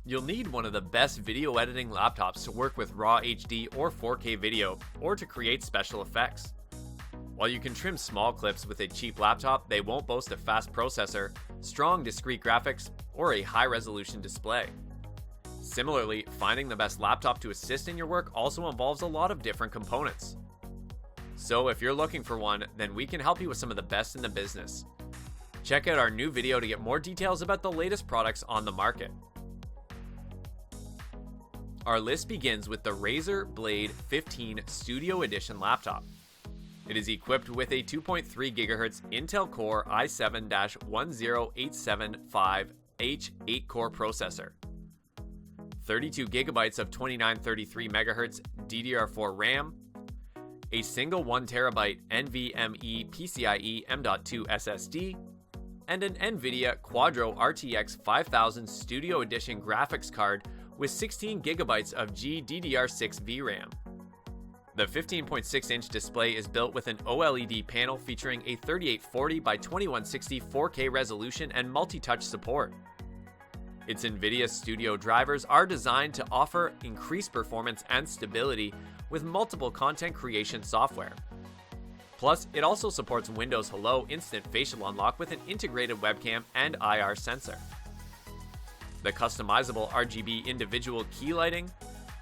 You'll need one of the best video editing laptops to work with raw HD or 4K video, or to create special effects. While you can trim small clips with a cheap laptop, they won't boast a fast processor, strong discrete graphics, or a high-resolution display. Similarly, finding the best laptop to assist in your work also involves a lot of different components. So if you're looking for one, then we can help you with some of the best in the business. Check out our new video to get more details about the latest products on the market. Our list begins with the RAZER Blade 15 Studio Edition laptop. It is equipped with a 2.3 GHz Intel Core i7-10875H 8-core processor, 32 GB of 2933 MHz DDR4 RAM, a single 1TB NVMe PCIe M.2 SSD, and an NVIDIA Quadro RTX 5000 Studio Edition graphics card with 16 GB of GDDR6 VRAM. The 15.6-inch display is built with an OLED panel featuring a 3840 by 2160 4K resolution and multi-touch support. Its NVIDIA Studio drivers are designed to offer increased performance and stability with multiple content creation software. Plus, it also supports Windows Hello Instant Facial Unlock with an integrated webcam and IR sensor. The customizable RGB individual key lighting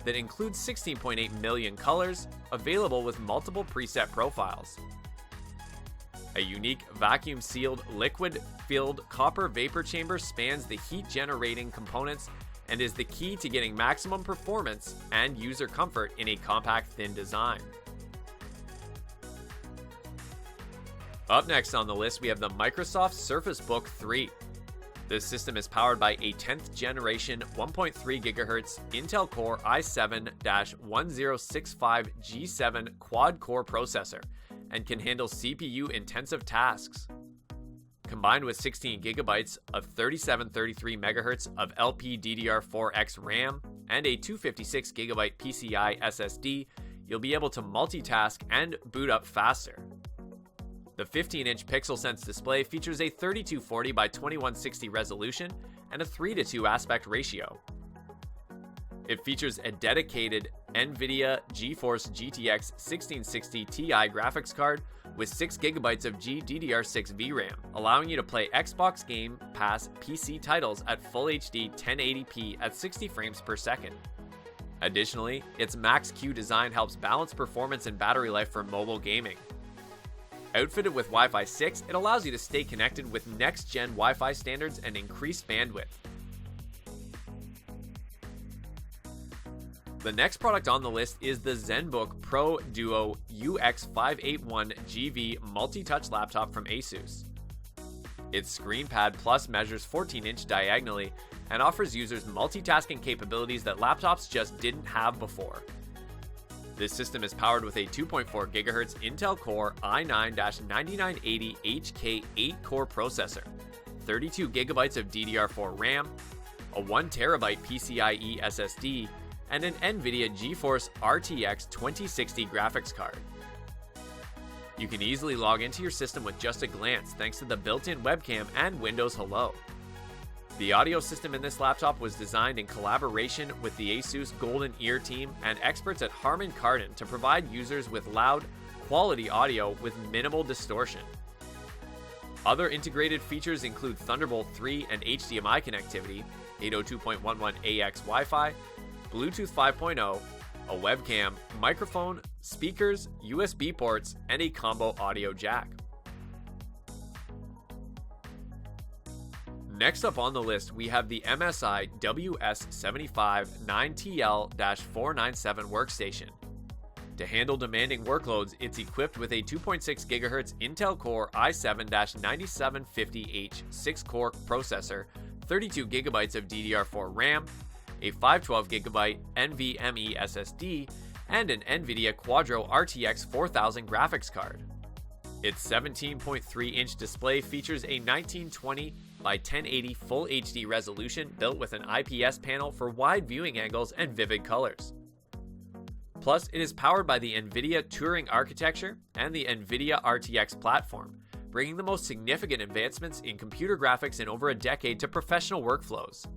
that includes 16.8 million colors, available with multiple preset profiles. A unique vacuum-sealed liquid-filled copper vapor chamber spans the heat-generating components and is the key to getting maximum performance and user comfort in a compact, thin design. Up next on the list, we have the Microsoft Surface Book 3. This system is powered by a 10th generation 1.3 GHz Intel Core i7-1065G7 quad-core processor and can handle CPU-intensive tasks. Combined with 16 GB of 3733 MHz of LPDDR4X RAM and a 256 GB PCI SSD, you'll be able to multitask and boot up faster. The 15-inch PixelSense display features a 3240 by 2160 resolution and a 3:2 aspect ratio. It features a dedicated NVIDIA GeForce GTX 1660 Ti graphics card with 6 GB of GDDR6 VRAM, allowing you to play Xbox Game Pass PC titles at Full HD 1080p at 60 frames per second. Additionally, its Max-Q design helps balance performance and battery life for mobile gaming. Outfitted with Wi-Fi 6, it allows you to stay connected with next-gen Wi-Fi standards and increased bandwidth. The next product on the list is the ZENBOOK Pro Duo UX581GV multi-touch laptop from ASUS. Its ScreenPad Plus measures 14-inch diagonally and offers users multitasking capabilities that laptops just didn't have before. This system is powered with a 2.4 GHz Intel Core i9-9980HK 8-core processor, 32 GB of DDR4 RAM, a 1TB PCIe SSD, and an NVIDIA GeForce RTX 2060 graphics card. You can easily log into your system with just a glance thanks to the built-in webcam and Windows Hello. The audio system in this laptop was designed in collaboration with the ASUS Golden Ear team and experts at Harman Kardon to provide users with loud, quality audio with minimal distortion. Other integrated features include Thunderbolt 3 and HDMI connectivity, 802.11ax Wi-Fi, Bluetooth 5.0, a webcam, microphone, speakers, USB ports, and a combo audio jack. Next up on the list, we have the MSI WS75 9TL-497 workstation. To handle demanding workloads, it's equipped with a 2.6 GHz Intel Core i7-9750H 6-core processor, 32 GB of DDR4 RAM, a 512 GB NVMe SSD, and an NVIDIA Quadro RTX 4000 graphics card. Its 17.3-inch display features a 1920 by 1080 Full HD resolution built with an IPS panel for wide viewing angles and vivid colors. Plus, it is powered by the NVIDIA Turing architecture and the NVIDIA RTX platform, bringing the most significant advancements in computer graphics in over a decade to professional workflows.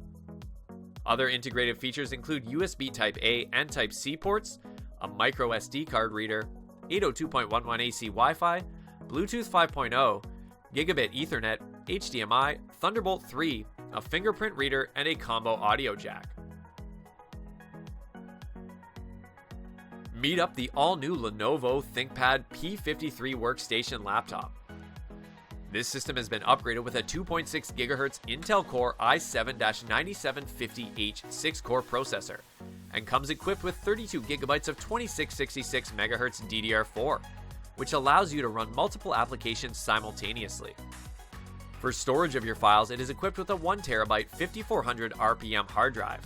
Other integrated features include USB Type-A and Type-C ports, a micro SD card reader, 802.11 AC Wi-Fi, Bluetooth 5.0, Gigabit Ethernet, HDMI, Thunderbolt 3, a fingerprint reader, and a combo audio jack. Meet up the all-new Lenovo ThinkPad P53 workstation laptop. This system has been upgraded with a 2.6 GHz Intel Core i7-9750H 6-core processor and comes equipped with 32 GB of 2666 MHz DDR4, which allows you to run multiple applications simultaneously. For storage of your files, it is equipped with a 1TB 5400 RPM hard drive.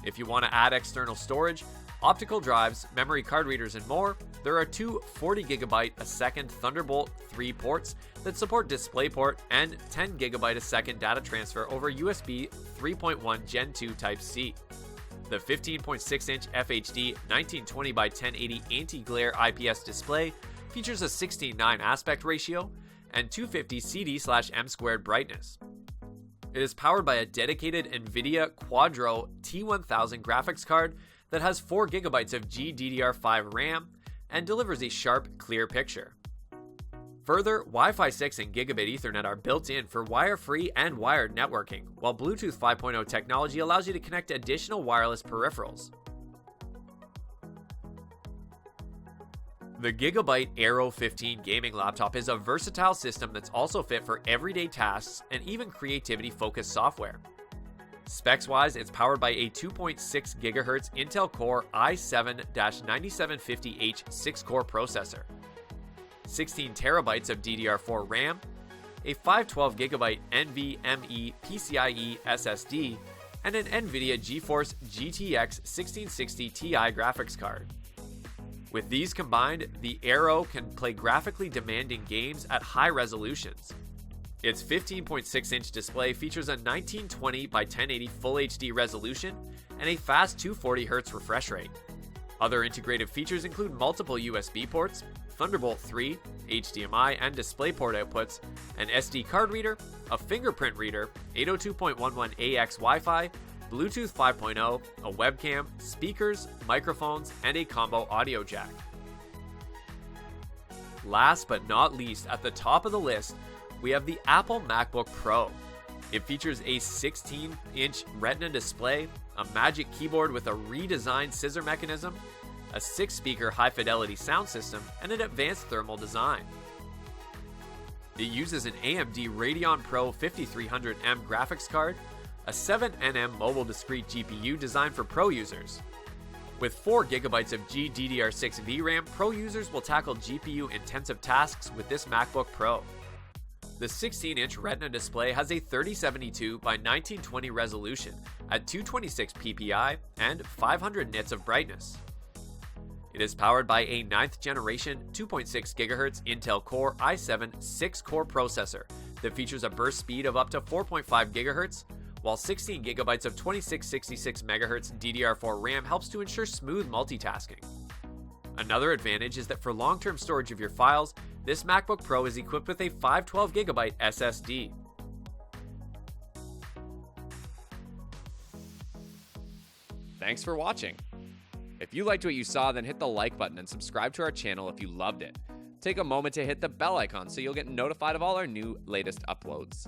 If you want to add external storage, optical drives, memory card readers, and more, there are two 40 GB a second Thunderbolt 3 ports that support DisplayPort and 10 GB a second data transfer over USB 3.1 Gen 2 Type-C. The 15.6-inch FHD 1920 by 1080 anti-glare IPS display features a 16:9 aspect ratio and 250 CD/m² brightness. It is powered by a dedicated NVIDIA Quadro T1000 graphics card that has 4 GB of GDDR5 RAM and delivers a sharp, clear picture. Further, Wi-Fi 6 and Gigabit Ethernet are built in for wire-free and wired networking, while Bluetooth 5.0 technology allows you to connect additional wireless peripherals. The GIGABYTE AERO 15 gaming laptop is a versatile system that's also fit for everyday tasks and even creativity-focused software. Specs-wise, it's powered by a 2.6 GHz Intel Core i7-9750H 6-core processor, 16 TB of DDR4 RAM, a 512GB NVMe PCIe SSD, and an NVIDIA GeForce GTX 1660 Ti graphics card. With these combined, the AERO can play graphically demanding games at high resolutions. Its 15.6-inch display features a 1920 by 1080 Full HD resolution and a fast 240Hz refresh rate. Other integrated features include multiple USB ports, Thunderbolt 3, HDMI and DisplayPort outputs, an SD card reader, a fingerprint reader, 802.11 AX Wi-Fi, Bluetooth 5.0, a webcam, speakers, microphones, and a combo audio jack. Last but not least, at the top of the list, we have the Apple MacBook Pro. It features a 16-inch Retina display, a Magic Keyboard with a redesigned scissor mechanism, a 6-speaker high-fidelity sound system, and an advanced thermal design. It uses an AMD Radeon Pro 5300M graphics card, a 7nm mobile discrete GPU designed for pro users. With 4 GB of GDDR6 VRAM, pro users will tackle GPU-intensive tasks with this MacBook Pro. The 16-inch Retina display has a 3072 by 1920 resolution at 226 ppi and 500 nits of brightness. It is powered by a 9th generation 2.6 GHz Intel Core i7 6-core processor that features a burst speed of up to 4.5 GHz, while 16 GB of 2666 MHz DDR4 RAM helps to ensure smooth multitasking. Another advantage is that for long-term storage of your files, this MacBook Pro is equipped with a 512GB SSD. Thanks for watching. If you liked what you saw, then hit the like button and subscribe to our channel if you loved it. Take a moment to hit the bell icon so you'll get notified of all our latest uploads.